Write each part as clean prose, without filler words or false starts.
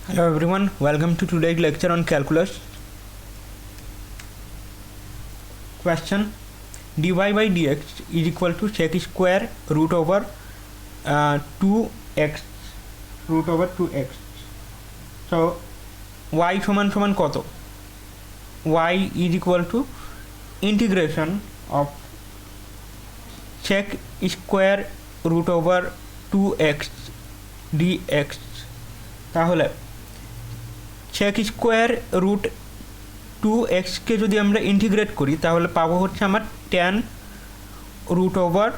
Hello everyone, welcome to today's lecture on calculus. Question: dy by dx is equal to sec square root over 2x root over 2x. So y সমান কত? Y is equal to integration of sec square root over 2x dx. তাহলে sec square root 2x কে যদি আমরা integrate করি তাহলে পাবো হচ্ছে আমার tan root over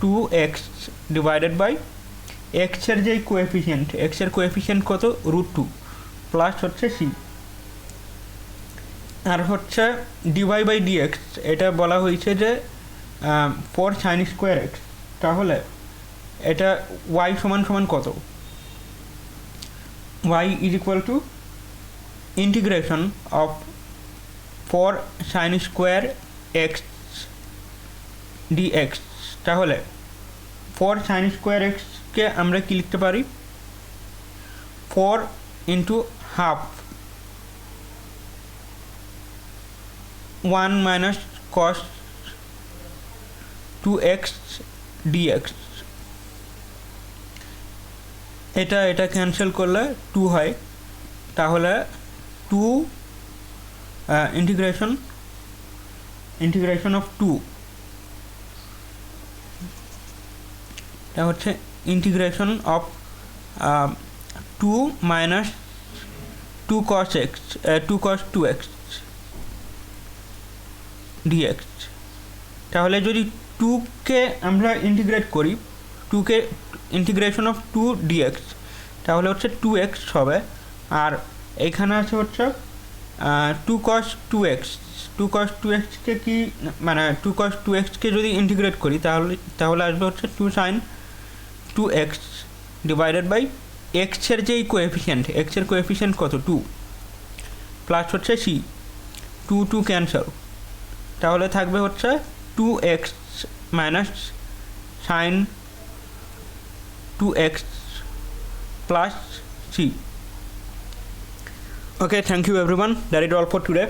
2x divided by x এর যে কোএফিসিয়েন্ট x এর কোএফিসিয়েন্ট কত রুট 2 প্লাস হচ্ছে c আর হচ্ছে dy বাই dx এটা বলা হয়েছে যে 4 sin স্কোয়ার x তাহলে এটা y সমান কত y is equal to integration of 4 sin square x dx তাহলে 4 sin square x কে আমরা কি লিখতে পারি 4 into half 1 minus cos 2x dx এটা ক্যান্সেল করলে 2 হয় তাহলে 2 ইন্টিগ্রেশন অফ 2 এটা হচ্ছে integration of 2 minus 2 cos x 2 cos 2x dx তাহলে যদি 2 কে আমরা ইন্টিগ্রেট করি 2 কে ইন্টিগ্রেশন অফ 2 dx তাহলে হচ্ছে 2x হবে আর এখানে আছে হচ্ছে 2 cos 2x কে কি মানে 2 cos 2x কে যদি ইন্টিগ্রেট করি তাহলে আসবে হচ্ছে 2 sin 2x divided by x এর যেই কোএফিসিয়েন্ট x এর কোএফিসিয়েন্ট কত 2 প্লাস হচ্ছে c 2 ক্যান্সেল তাহলে থাকবে হচ্ছে 2x minus sin 2x plus c. Okay, thank you everyone. That is all for today.